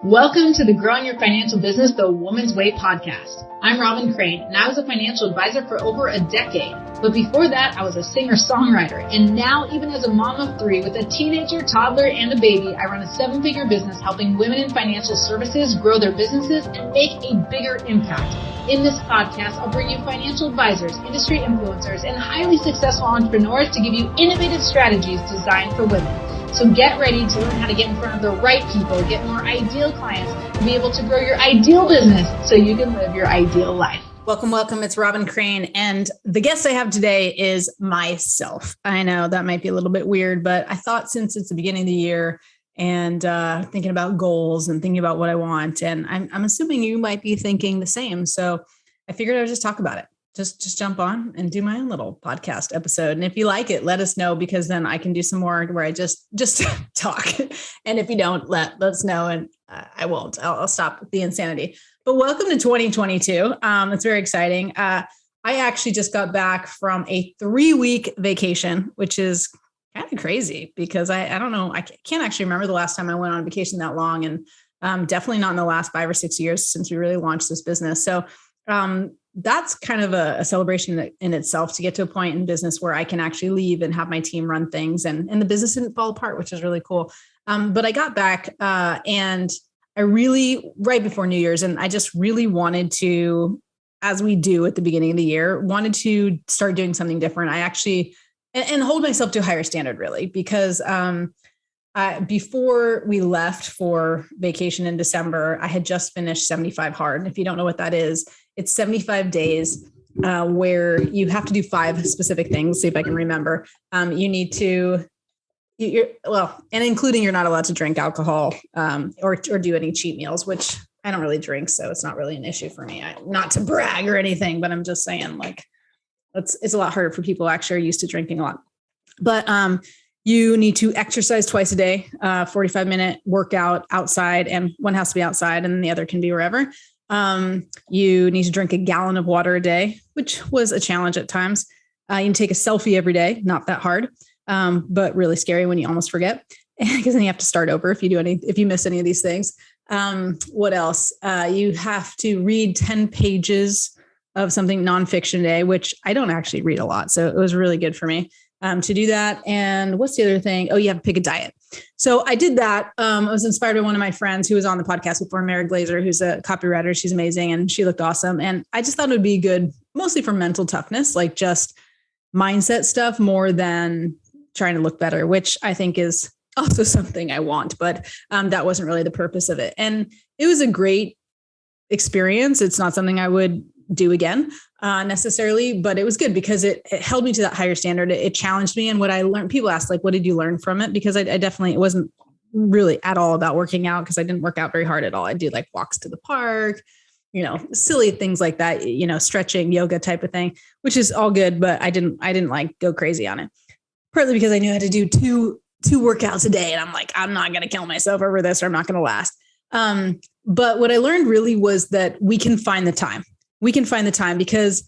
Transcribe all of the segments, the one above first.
Welcome to the Growing Your Financial Business the Woman's Way podcast. I'm Robyn Crane, and I was a financial advisor for over a decade. But before that, I was a singer-songwriter. And now, even as a mom of three with a teenager, toddler, and a baby, I run a seven-figure business helping women in financial services grow their businesses and make a bigger impact. In this podcast, I'll bring you financial advisors, industry influencers, and highly successful entrepreneurs to give you innovative strategies designed for women. So get ready to learn how to get in front of the right people, get more ideal clients, and be able to grow your ideal business so you can live your ideal life. Welcome. It's Robyn Crane. And the guest I have today is myself. I know that might be a little bit weird, but I thought since it's the beginning of the year and thinking about goals and thinking about what I want, and I'm assuming you might be thinking the same. So I figured I would just talk about it. Just jump on and do my own little podcast episode. And if you like it, let us know, because then I can do some more where I just talk. And if you don't, let us know, and I won't. I'll stop the insanity. But welcome to 2022. It's very exciting. I actually just got back from a 3-week vacation, which is kind of crazy because I don't know. I can't actually remember the last time I went on vacation that long, and definitely not in the last 5 or 6 years since we really launched this business. So that's kind of a celebration in itself, to get to a point in business where I can actually leave and have my team run things, and the business didn't fall apart, which is really cool. But I got back and I really, right before New Year's, and I just really wanted to, as we do at the beginning of the year, wanted to start doing something different. I actually, and hold myself to a higher standard, really, because before we left for vacation in December, I had just finished 75 Hard. And if you don't know what that is, it's 75 days where you have to do 5 specific things. See if I can remember. You need to, and including you're not allowed to drink alcohol or do any cheat meals, which I don't really drink, so it's not really an issue for me. Not to brag or anything, but I'm just saying, like, it's a lot harder for people who actually are used to drinking a lot. But you need to exercise twice a day, 45-minute workout outside, and one has to be outside and the other can be wherever. You need to drink a gallon of water a day, which was a challenge at times. You can take a selfie every day, not that hard, but really scary when you almost forget, because then you have to start over if you miss any of these things. What else? You have to read 10 pages of something nonfiction a day, which I don't actually read a lot. So it was really good for me to do that. And what's the other thing? Oh, you have to pick a diet. So I did that. I was inspired by one of my friends who was on the podcast before, Mary Glazer, who's a copywriter. She's amazing, and she looked awesome. And I just thought it would be good, mostly for mental toughness, like just mindset stuff more than trying to look better, which I think is also something I want, but that wasn't really the purpose of it. And it was a great experience. It's not something I would do again necessarily, but it was good because it held me to that higher standard. It challenged me. And what I learned, people asked, like, what did you learn from it? Because I definitely, it wasn't really at all about working out, because I didn't work out very hard at all. I do like walks to the park, silly things like that, stretching, yoga type of thing, which is all good, but I didn't like go crazy on it. Partly because I knew I had to do two workouts a day. And I'm like, I'm not going to kill myself over this, or I'm not going to last. But what I learned really was that we can find the time. We can find the time, because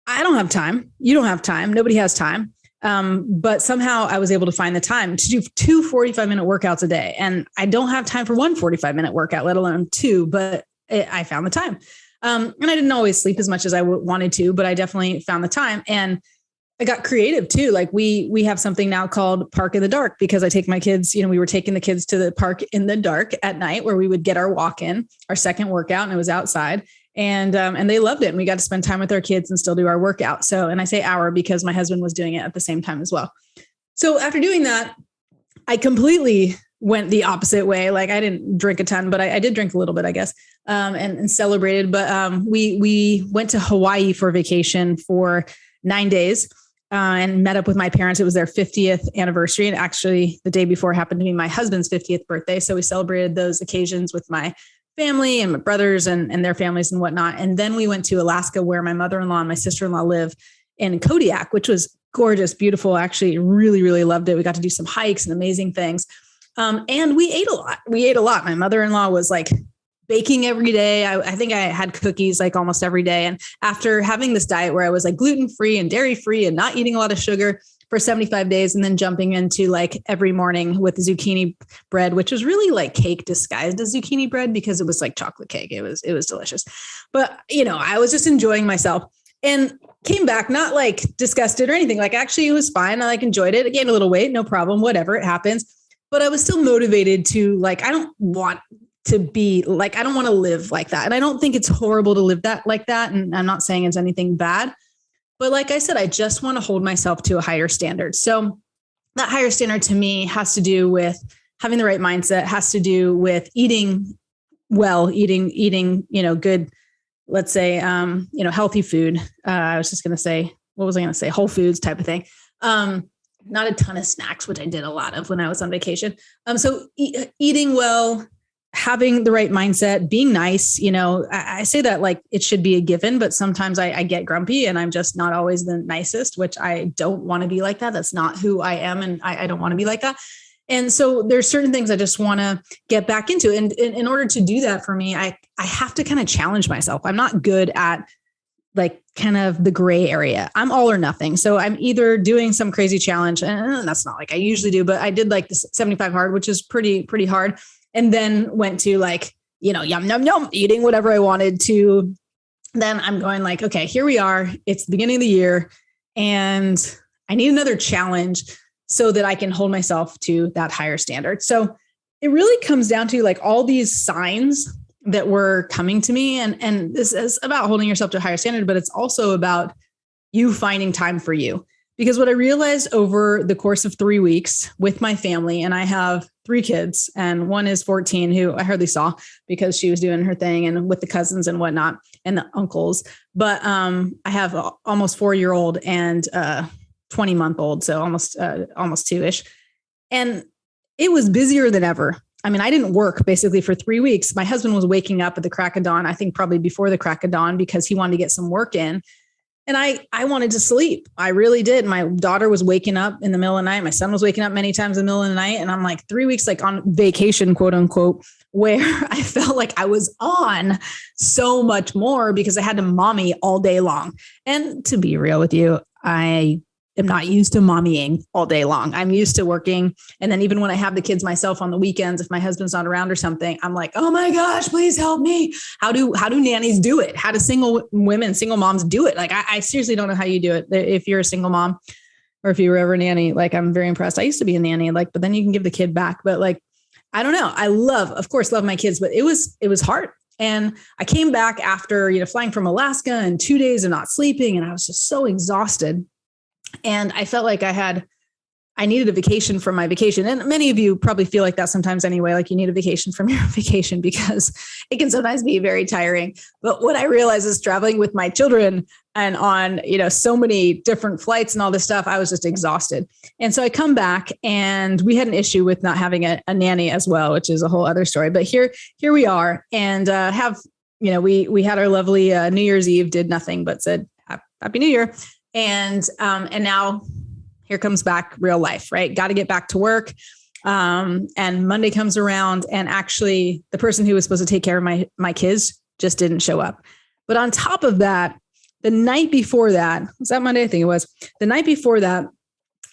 I don't have time. You don't have time. Nobody has time. But somehow I was able to find the time to do 2 45-minute workouts a day. And I don't have time for one 45-minute workout, let alone 2, but I found the time. And I didn't always sleep as much as I wanted to, but I definitely found the time. And I got creative too. Like we have something now called Park in the Dark, because I take my kids, we were taking the kids to the park in the dark at night, where we would get our walk in, our second workout, and it was outside. And they loved it. And we got to spend time with our kids and still do our workout. So, and I say our because my husband was doing it at the same time as well. So after doing that, I completely went the opposite way. Like, I didn't drink a ton, but I did drink a little bit, I guess, and celebrated. But we went to Hawaii for vacation for 9 days. And met up with my parents. It was their 50th anniversary. And actually the day before happened to be my husband's 50th birthday. So we celebrated those occasions with my family and my brothers and their families and whatnot. And then we went to Alaska, where my mother-in-law and my sister-in-law live, in Kodiak, which was gorgeous, beautiful. Actually, really, really loved it. We got to do some hikes and amazing things. And we ate a lot. My mother-in-law was like baking every day. I think I had cookies like almost every day. And after having this diet where I was like gluten-free and dairy-free and not eating a lot of sugar, for 75 days and then jumping into like every morning with zucchini bread, which was really like cake disguised as zucchini bread because it was like chocolate cake. It was delicious. But, I was just enjoying myself and came back not like disgusted or anything. Like actually it was fine. I like enjoyed it. I gained a little weight, no problem, whatever, it happens. But I was still motivated to like, I don't want to live like that. And I don't think it's horrible to live that like that. And I'm not saying it's anything bad, but like I said, I just want to hold myself to a higher standard. So that higher standard to me has to do with having the right mindset, has to do with eating well, eating, good, let's say, healthy food. I was just going to say, what was I going to say? Whole foods type of thing. Not a ton of snacks, which I did a lot of when I was on vacation. So eating well, having the right mindset, being nice, I say that like it should be a given, but sometimes I get grumpy and I'm just not always the nicest, which I don't want to be like that. That's not who I am. And I don't want to be like that. And so there's certain things I just want to get back into. And in order to do that for me, I have to kind of challenge myself. I'm not good at like kind of the gray area. I'm all or nothing. So I'm either doing some crazy challenge, and that's not like I usually do, but I did like the 75 hard, which is pretty hard. And then went to like, yum, yum, yum, eating whatever I wanted to. Then I'm going like, okay, here we are. It's the beginning of the year and I need another challenge so that I can hold myself to that higher standard. So it really comes down to like all these signs that were coming to me. And this is about holding yourself to a higher standard, but it's also about you finding time for you. Because what I realized over the course of 3 weeks with my family, and I have 3 kids and one is 14 who I hardly saw because she was doing her thing and with the cousins and whatnot and the uncles. But I have almost 4-year-old and 20-month-old. So almost 2-ish. And it was busier than ever. I mean, I didn't work basically for 3 weeks. My husband was waking up at the crack of dawn, I think probably before the crack of dawn because he wanted to get some work in. And I wanted to sleep. I really did. My daughter was waking up in the middle of the night. My son was waking up many times in the middle of the night. And I'm like 3 weeks, like on vacation, quote unquote, where I felt like I was on so much more because I had to mommy all day long. And to be real with you, I am not used to mommying all day long. I'm used to working. And then even when I have the kids myself on the weekends, if my husband's not around or something, I'm like, oh my gosh, please help me. How do nannies do it? How do single moms do it? Like, I seriously don't know how you do it. If you're a single mom or if you were ever a nanny, like I'm very impressed. I used to be a nanny, like, but then you can give the kid back. But like, I don't know. I of course, love my kids, but it was hard. And I came back after, flying from Alaska and 2 days of not sleeping. And I was just so exhausted. And I felt like I needed a vacation from my vacation. And many of you probably feel like that sometimes anyway, like you need a vacation from your vacation because it can sometimes be very tiring. But what I realized is traveling with my children and on, so many different flights and all this stuff, I was just exhausted. And so I come back and we had an issue with not having a nanny as well, which is a whole other story. But here we are and we had our lovely New Year's Eve, did nothing but said, Happy New Year. And now here comes back real life, right? Got to get back to work. And Monday comes around and actually the person who was supposed to take care of my kids just didn't show up. But on top of that, the night before that, was that Monday? I think it was. The night before that,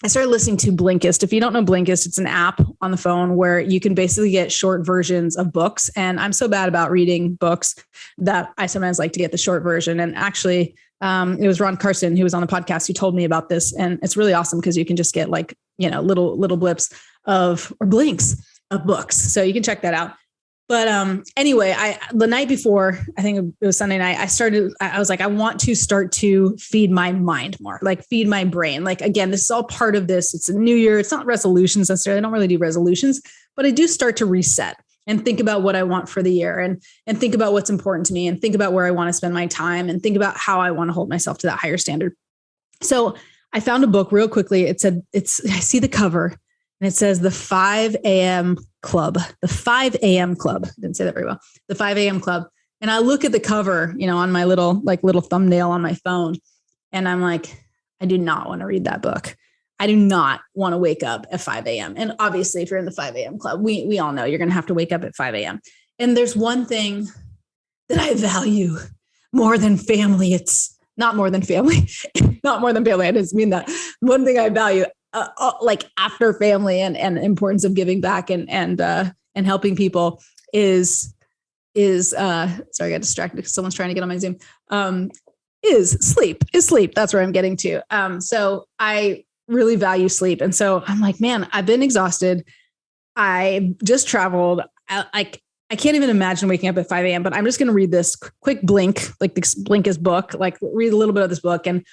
I started listening to Blinkist. If you don't know Blinkist, it's an app on the phone where you can basically get short versions of books. And I'm so bad about reading books that I sometimes like to get the short version. And actually, it was Ron Carson who was on the podcast who told me about this. And it's really awesome because you can just get like, little blips or blinks of books. So you can check that out. But anyway, the night before, I think it was Sunday night, I was like, I want to start to feed my mind more, like feed my brain. Like, again, this is all part of this. It's a new year. It's not resolutions necessarily. I don't really do resolutions, but I do start to reset and think about what I want for the year and think about what's important to me and think about where I want to spend my time and think about how I want to hold myself to that higher standard. So I found a book real quickly. I see the cover and it says the 5 a.m. Club, the 5 a.m. Club. I didn't say that very well. The 5 a.m. Club. And I look at the cover, on my little thumbnail on my phone. And I'm like, I do not want to read that book. I do not want to wake up at 5 a.m. And obviously, if you're in the 5 a.m. club, we all know you're going to have to wake up at 5 a.m. And there's one thing that I value more than family. It's not more than family, not more than family. I just mean that. One thing I value, like after family and importance of giving back and helping people is sorry, I got distracted because someone's trying to get on my Zoom. Is sleep. That's where I'm getting to. So I really value sleep. And so I'm like, man, I've been exhausted. I just traveled. I can't even imagine waking up at 5 a.m., but I'm just going to read this quick Blink, like this Blinkist book, like read a little bit of this book and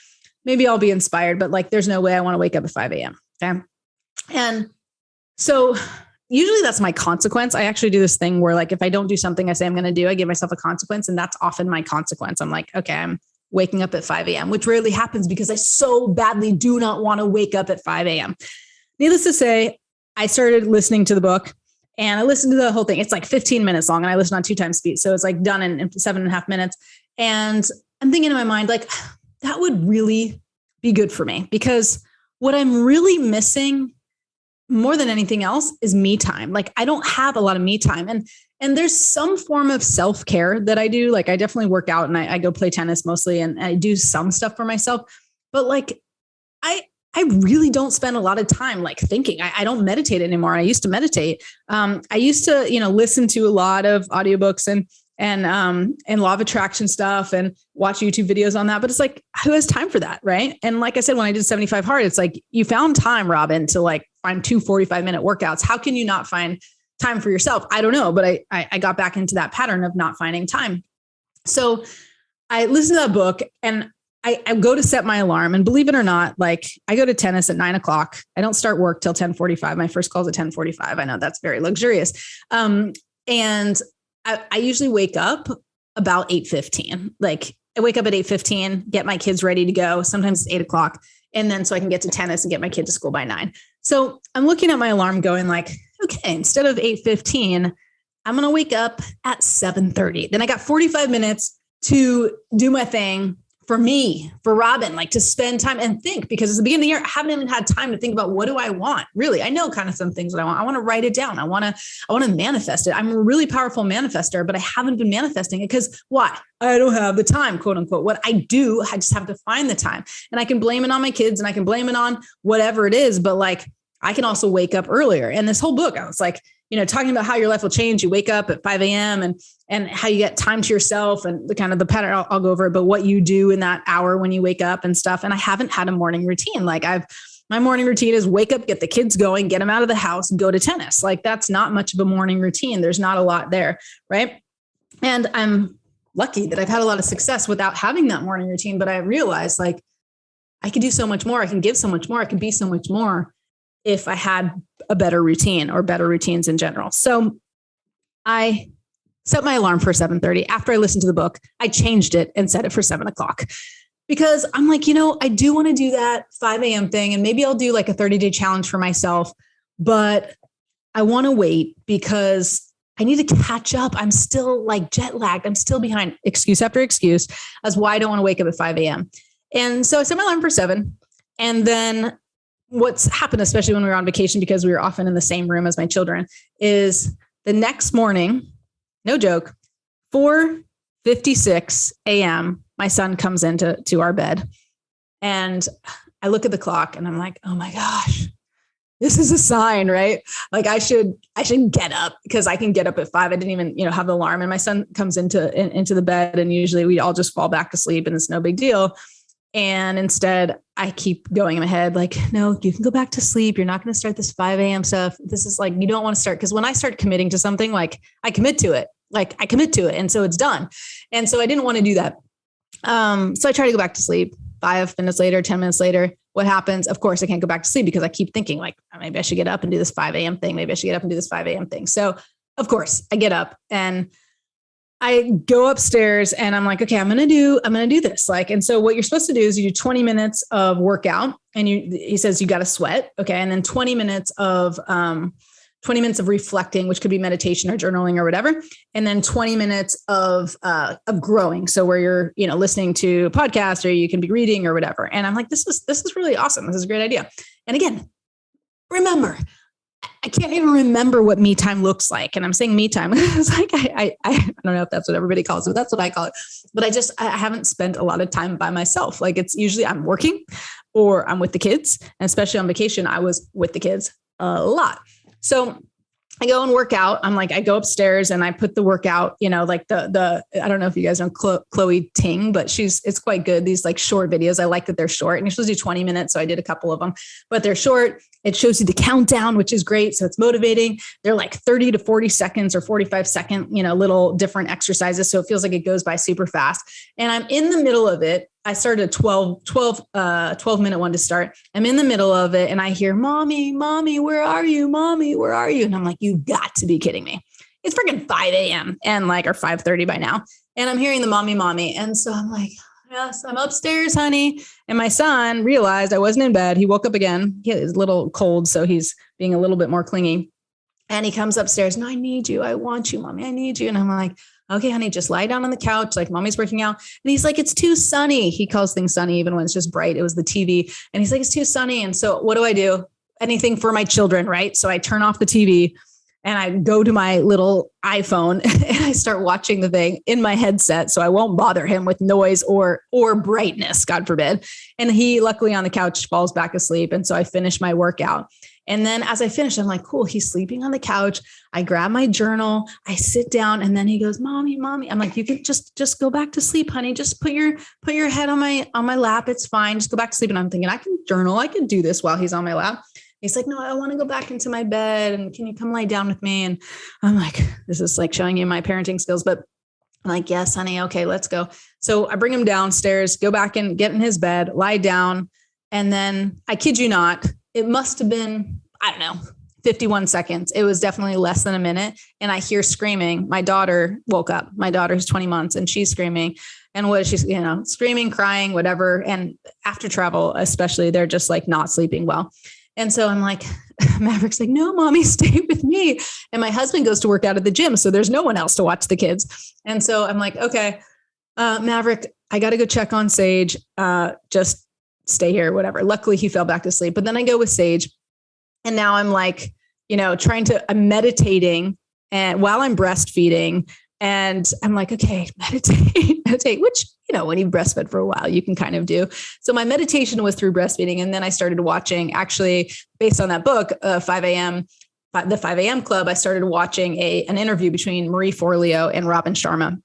maybe I'll be inspired, but like, there's no way I want to wake up at 5 a.m. Okay. And so usually that's my consequence. I actually do this thing where like, if I don't do something I say I'm going to do, I give myself a consequence. And that's often my consequence. I'm like, okay, I'm waking up at 5 a.m., which rarely happens because I so badly do not want to wake up at 5 a.m. Needless to say, I started listening to the book and I listened to the whole thing. It's like 15 minutes long and I listened on 2 times speed. So it's like done in 7.5 minutes. And I'm thinking in my mind, like, that would really be good for me because what I'm really missing more than anything else is me time. Like I don't have a lot of me time. And there's some form of self-care that I do. Like I definitely work out and I go play tennis mostly and I do some stuff for myself. But like I really don't spend a lot of time like thinking. I don't meditate anymore. I used to meditate. I used to, listen to a lot of audiobooks and law of attraction stuff and watch YouTube videos on that. But it's like, who has time for that? Right. And like I said, when I did 75 hard, it's like, you found time, Robyn, to like find 2 45-minute workouts. How can you not find time for yourself? I don't know, but I got back into that pattern of not finding time. So I listened to that book and I go to set my alarm, and believe it or not, like I go to tennis at 9 o'clock. I don't start work till 10:45. My first call's at 10:45. I know that's very luxurious. And I usually wake up about 8:15. Like I wake up at 8:15, get my kids ready to go. Sometimes it's 8 o'clock. And then so I can get to tennis and get my kid to school by 9. So I'm looking at my alarm going like, okay, instead of 8:15, I'm going to wake up at 7:30. Then I got 45 minutes to do my thing for me, for Robyn, like to spend time and think, because it's the beginning of the year. I haven't even had time to think about what do I want? Really, I know kind of some things that I want. I want to write it down. I want to manifest it. I'm a really powerful manifester, but I haven't been manifesting it because why? I don't have the time, quote unquote. What I do, I just have to find the time, and I can blame it on my kids and I can blame it on whatever it is. But like, I can also wake up earlier. And this whole book, I was like, talking about how your life will change. You wake up at 5 a.m. and how you get time to yourself and the kind of the pattern. I'll go over it, but what you do in that hour when you wake up and stuff. And I haven't had a morning routine. Like my morning routine is wake up, get the kids going, get them out of the house, go to tennis. Like that's not much of a morning routine. There's not a lot there. Right. And I'm lucky that I've had a lot of success without having that morning routine. But I realized like I could do so much more. I can give so much more. I can be so much more if I had a better routine or better routines in general. So I set my alarm for 7:30. After I listened to the book, I changed it and set it for 7 o'clock because I'm like, I do want to do that 5 a.m. thing. And maybe I'll do like a 30-day challenge for myself, but I want to wait because I need to catch up. I'm still like jet lagged. I'm still behind, excuse after excuse, as why I don't want to wake up at 5 a.m. And so I set my alarm for 7. And then what's happened, especially when we were on vacation, because we were often in the same room as my children, is the next morning, no joke, 4:56 a.m., my son comes into our bed. And I look at the clock and I'm like, oh my gosh, this is a sign, right? Like I should get up because I can get up at 5. I didn't even, have the alarm. And my son comes into the bed and usually we all just fall back to sleep and it's no big deal. And instead I keep going in my head, like, no, you can go back to sleep. You're not going to start this 5 a.m. stuff. This is like, you don't want to start. Because when I start committing to something, like I commit to it. And so it's done. And so I didn't want to do that. So I try to go back to sleep. 5 minutes later, 10 minutes later, what happens? Of course, I can't go back to sleep because I keep thinking like, maybe I should get up and do this 5 a.m. thing. Maybe I should get up and do this 5 a.m. thing. So of course I get up and I go upstairs and I'm like, okay, I'm going to do this. Like, and so what you're supposed to do is you do 20 minutes of workout and he says, you got to sweat. Okay. And then 20 minutes of reflecting, which could be meditation or journaling or whatever. And then 20 minutes of growing. So where you're, listening to podcasts or you can be reading or whatever. And I'm like, this is really awesome. This is a great idea. And again, remember, I can't even remember what me time looks like. And I'm saying me time. It's like, I don't know if that's what everybody calls it, but that's what I call it. But I haven't spent a lot of time by myself. Like it's usually I'm working or I'm with the kids. And especially on vacation, I was with the kids a lot. So I go and work out. I go upstairs and I put the workout, like I don't know if you guys know Chloe Ting, but it's quite good. These like short videos. I like that they're short and you're supposed to do 20 minutes. So I did a couple of them, but they're short. It shows you the countdown, which is great. So it's motivating. They're like 30 to 40 seconds or 45-second, little different exercises. So it feels like it goes by super fast. And I'm in the middle of it. I started a 12-minute one to start. I'm in the middle of it and I hear, mommy, where are you? Mommy, where are you? And I'm like, you got to be kidding me. It's freaking 5 a.m. and or 5:30 by now. And I'm hearing the mommy. And so I'm like, yes, I'm upstairs, honey. And my son realized I wasn't in bed. He woke up again. He is a little cold, so he's being a little bit more clingy. And he comes upstairs. No, I need you. I want you, mommy. I need you. And I'm like, okay, honey, just lie down on the couch. Like mommy's working out. And he's like, it's too sunny. He calls things sunny, even when it's just bright. It was the TV. And he's like, it's too sunny. And so what do? Anything for my children, right? So I turn off the TV and I go to my little iPhone and I start watching the thing in my headset. So I won't bother him with noise or brightness, God forbid. And he luckily on the couch falls back asleep. And so I finish my workout. And then as I finish, I'm like, cool, he's sleeping on the couch. I grab my journal, I sit down, and then he goes, mommy. I'm like, you can just go back to sleep, honey. Just put your head on my lap. It's fine. Just go back to sleep. And I'm thinking I can journal. I can do this while he's on my lap. He's like, no, I want to go back into my bed. And can you come lie down with me? And I'm like, this is like showing you my parenting skills, but I'm like, yes, honey. Okay, let's go. So I bring him downstairs, go back and get in his bed, lie down. And then I kid you not, it must have been, I don't know, 51 seconds. It was definitely less than a minute. And I hear screaming. My daughter woke up. My daughter's 20 months and she's screaming. And what is she, screaming, crying, whatever. And after travel, especially, they're just like not sleeping well. And so I'm like, Maverick's like, no, mommy, stay with me. And my husband goes to work out at the gym. So there's no one else to watch the kids. And so I'm like, okay, Maverick, I got to go check on Sage. Just stay here, whatever. Luckily he fell back to sleep, but then I go with Sage. And now I'm like, I'm meditating and while I'm breastfeeding and I'm like, okay, meditate, which, when you breastfed for a while, you can kind of do. So my meditation was through breastfeeding. And then I started watching, actually based on that book, the 5 a.m. Club, I started watching an interview between Marie Forleo and Robyn Sharma,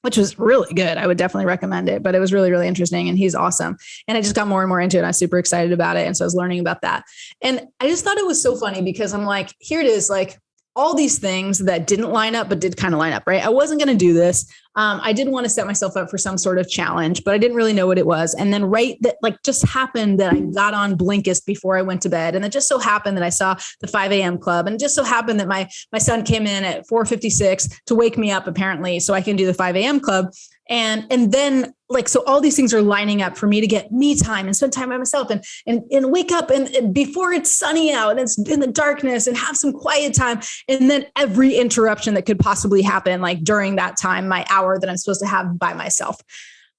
which was really good. I would definitely recommend it, but it was really, really interesting. And he's awesome. And I just got more and more into it. And I was super excited about it. And so I was learning about that. And I just thought it was so funny because I'm like, here it is, like all these things that didn't line up, but did kind of line up, right? I wasn't going to do this. I didn't want to set myself up for some sort of challenge, but I didn't really know what it was. And then that just happened that I got on Blinkist before I went to bed. And it just so happened that I saw the 5 a.m. Club. And it just so happened that my son came in at 4:56 to wake me up, apparently, so I can do the 5 a.m. Club. And then so all these things are lining up for me to get me time and spend time by myself and wake up and before it's sunny out and it's in the darkness and have some quiet time. And then every interruption that could possibly happen, like during that time, my hour that I'm supposed to have by myself.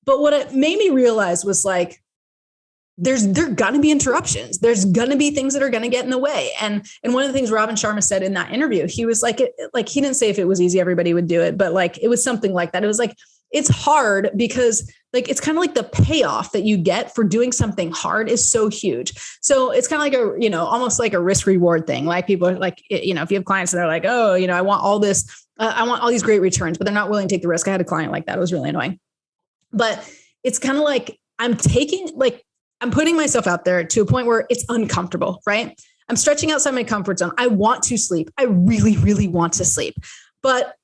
But what it made me realize was like, there are going to be interruptions. There's going to be things that are going to get in the way. And one of the things Robyn Sharma said in that interview, he was like, he didn't say if it was easy, everybody would do it, but like, it was something like that. It was like, it's hard because like, it's kind of like the payoff that you get for doing something hard is so huge. So it's kind of like almost like a risk reward thing. Like people are like, if you have clients that are like, oh, I want all this, I want all these great returns, but they're not willing to take the risk. I had a client like that. It was really annoying, but it's kind of like, I'm putting myself out there to a point where it's uncomfortable, right? I'm stretching outside my comfort zone. I want to sleep. I really, really want to sleep, but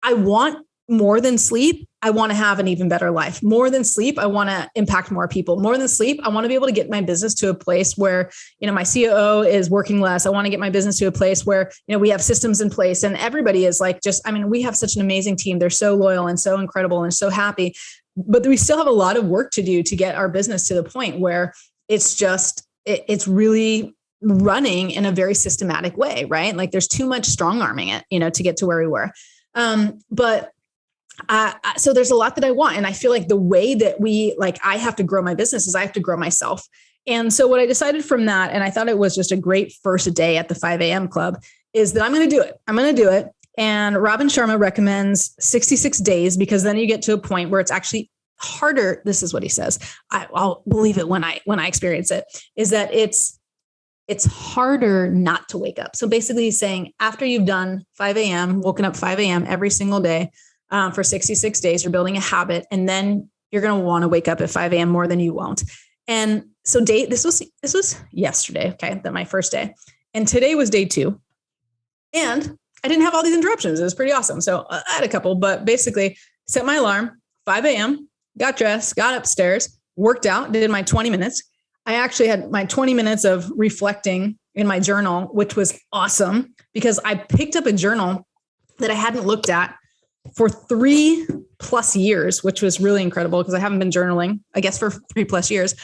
I want more than sleep. I want to have an even better life. More than sleep, I want to impact more people. More than sleep, I want to be able to get my business to a place where, my COO is working less. I want to get my business to a place where, we have systems in place and everybody is like, we have such an amazing team. They're so loyal and so incredible and so happy, but we still have a lot of work to do to get our business to the point where it's really running in a very systematic way, right? Like there's too much strong arming it, to get to where we were. So there's a lot that I want. And I feel like the way that I have to grow my business is I have to grow myself. And so what I decided from that, and I thought it was just a great first day at the 5 a.m. club, is that I'm going to do it. I'm going to do it. And Robyn Sharma recommends 66 days, because then you get to a point where it's actually harder. This is what he says. I'll believe it when I experience it, is that it's harder not to wake up. So basically he's saying after you've done 5 a.m., woken up 5 a.m. every single day for 66 days, you're building a habit, and then you're going to want to wake up at 5 a.m. more than you won't. And so this was yesterday. Okay. That my first day, and today was day 2. And I didn't have all these interruptions. It was pretty awesome. So I had a couple, but basically set my alarm, 5 a.m., got dressed, got upstairs, worked out, did my 20 minutes. I actually had my 20 minutes of reflecting in my journal, which was awesome because I picked up a journal that I hadn't looked at for 3+ years, which was really incredible because I haven't been journaling, I guess, for 3+ years.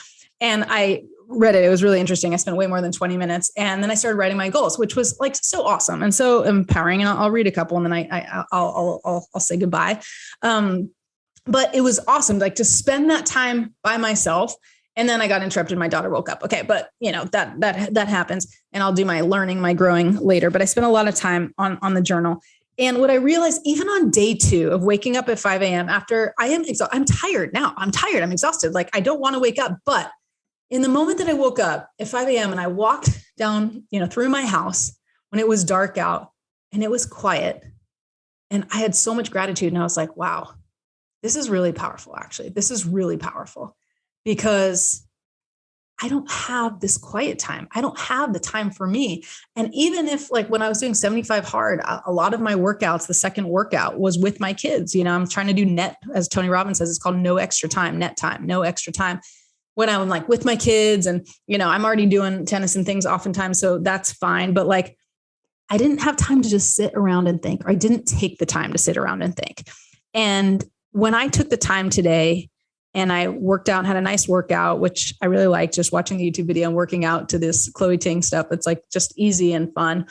And I read it. It was really interesting. I spent way more than 20 minutes. And then I started writing my goals, which was like so awesome and so empowering. And I'll read a couple and then I'll say goodbye. But it was awesome, like to spend that time by myself. And then I got interrupted. My daughter woke up. Okay. But you know, that happens, and I'll do my learning, my growing later, but I spent a lot of time on the journal. And what I realized, even on day 2 of waking up at 5 a.m. after I'm tired now, I'm tired, I'm exhausted. Like I don't want to wake up, but in the moment that I woke up at 5 a.m. and I walked down, through my house when it was dark out and it was quiet, and I had so much gratitude, and I was like, wow, this is really powerful. Actually, this is really powerful because I don't have this quiet time. I don't have the time for me. And even if, like, when I was doing 75 hard, a lot of my workouts, the second workout was with my kids. I'm trying to do net, as Tony Robbins says, it's called no extra time, net time, no extra time. When I'm like with my kids, and, I'm already doing tennis and things oftentimes, so that's fine. But like, I didn't have time to just sit around and think, or I didn't take the time to sit around and think. And when I took the time today and I worked out and had a nice workout, which I really liked, just watching the YouTube video and working out to this Chloe Ting stuff. It's like just easy and fun.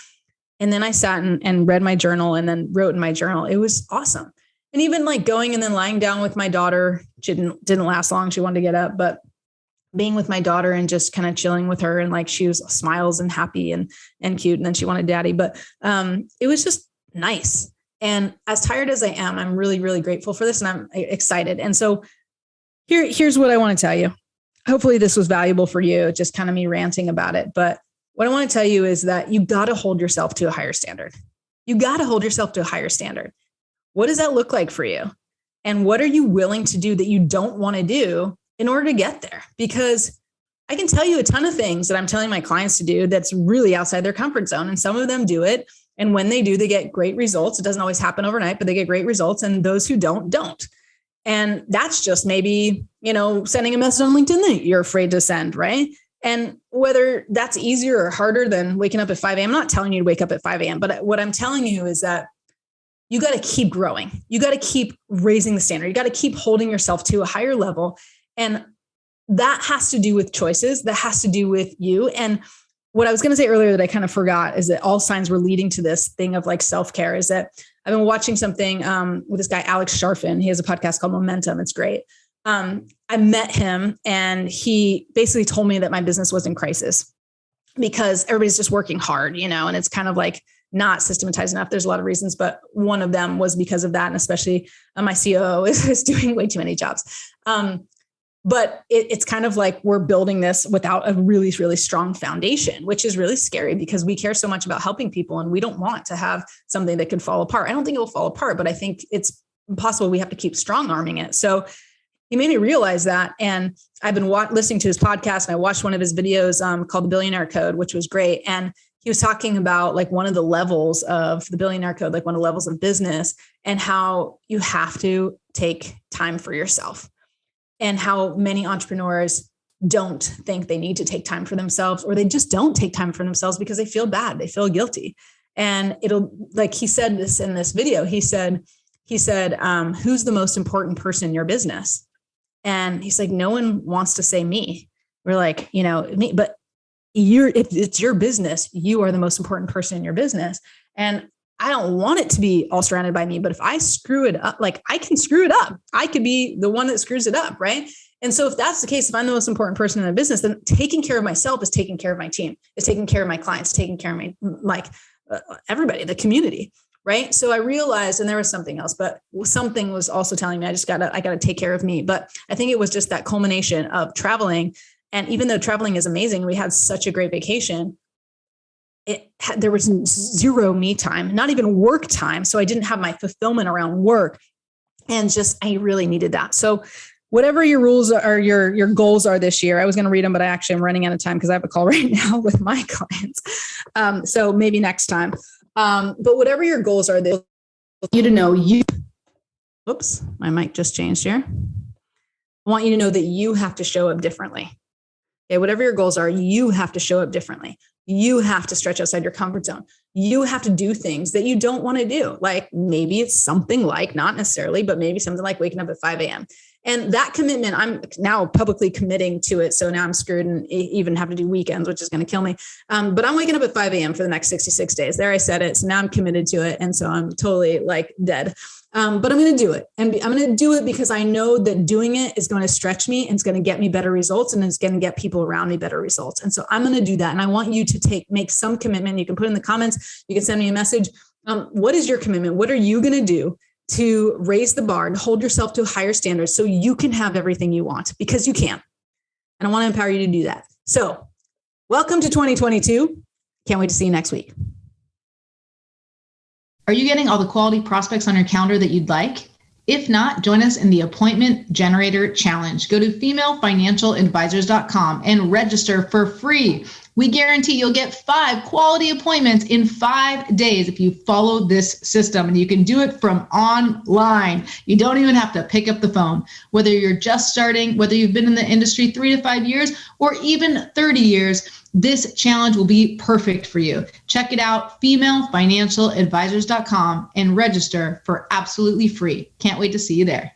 And then I sat and read my journal and then wrote in my journal. It was awesome. And even like going and then lying down with my daughter, she didn't last long. She wanted to get up, but being with my daughter and just kind of chilling with her, and like she was smiles and happy and cute. And then she wanted daddy, but it was just nice. And as tired as I am, I'm really, really grateful for this, and I'm excited. And so here's what I want to tell you. Hopefully this was valuable for you, just kind of me ranting about it. But what I want to tell you is that you got to hold yourself to a higher standard. You got to hold yourself to a higher standard. What does that look like for you? And what are you willing to do that you don't want to do in order to get there? Because I can tell you a ton of things that I'm telling my clients to do that's really outside their comfort zone. And some of them do it. And when they do, they get great results. It doesn't always happen overnight, but they get great results. And those who don't. And that's just maybe, sending a message on LinkedIn that you're afraid to send, right? And whether that's easier or harder than waking up at 5 a.m., I'm not telling you to wake up at 5 a.m., but what I'm telling you is that you got to keep growing. You got to keep raising the standard. You got to keep holding yourself to a higher level. And that has to do with choices. That has to do with you. And what I was going to say earlier that I kind of forgot is that all signs were leading to this thing of like self-care, is that I've been watching something with this guy, Alex Sharfin. He has a podcast called Momentum. It's great. I met him and he basically told me that my business was in crisis because everybody's just working hard, and it's kind of like not systematized enough. There's a lot of reasons, but one of them was because of that. And especially my COO is doing way too many jobs. But it's kind of like we're building this without a really, really strong foundation, which is really scary because we care so much about helping people and we don't want to have something that could fall apart. I don't think it will fall apart, but I think it's possible we have to keep strong arming it. So he made me realize that. And I've been listening to his podcast, and I watched one of his videos called The Billionaire Code, which was great. And he was talking about like one of the levels of the Billionaire Code, like one of the levels of business, and how you have to take time for yourself. And how many entrepreneurs don't think they need to take time for themselves, or they just don't take time for themselves because they feel bad. They feel guilty. And like he said this in this video, he said, who's the most important person in your business? And he's like, no one wants to say me. We're like, me, but if it's your business, you are the most important person in your business. And I don't want it to be all surrounded by me, but if I screw it up, like I can screw it up. I could be the one that screws it up, right? And so if that's the case, if I'm the most important person in the business, then taking care of myself is taking care of my team, is taking care of my clients, taking care of my, everybody, the community. Right. So I realized, and there was something else, but something was also telling me I got to take care of me. But I think it was just that culmination of traveling. And even though traveling is amazing, we had such a great vacation. There was zero me time, not even work time. So I didn't have my fulfillment around work, and I really needed that. So whatever your rules are, your goals are this year, I was going to read them, but I actually am running out of time because I have a call right now with my clients. So maybe next time. But whatever your goals are, they want you to know oops, my mic just changed here. I want you to know that you have to show up differently. Okay, whatever your goals are, you have to show up differently. You have to stretch outside your comfort zone. You have to do things that you don't want to do. Like maybe it's something like, not necessarily, but maybe something like waking up at 5 a.m. And that commitment, I'm now publicly committing to it. So now I'm screwed and even have to do weekends, which is going to kill me. But I'm waking up at 5 a.m. for the next 66 days. There, I said it. So now I'm committed to it. And so I'm totally like dead. But I'm going to do it. And I'm going to do it because I know that doing it is going to stretch me and it's going to get me better results, and it's going to get people around me better results. And so I'm going to do that. And I want you to make some commitment. You can put in the comments, you can send me a message. What is your commitment? What are you going to do to raise the bar and hold yourself to higher standards so you can have everything you want? Because you can. And I want to empower you to do that. So welcome to 2022. Can't wait to see you next week. Are you getting all the quality prospects on your calendar that you'd like? If not, join us in the Appointment Generator Challenge. Go to femalefinancialadvisors.com and register for free. We guarantee you'll get 5 quality appointments in 5 days if you follow this system, and you can do it from online. You don't even have to pick up the phone. Whether you're just starting, whether you've been in the industry 3 to 5 years, or even 30 years, this challenge will be perfect for you. Check it out, femalefinancialadvisors.com, and register for absolutely free. Can't wait to see you there.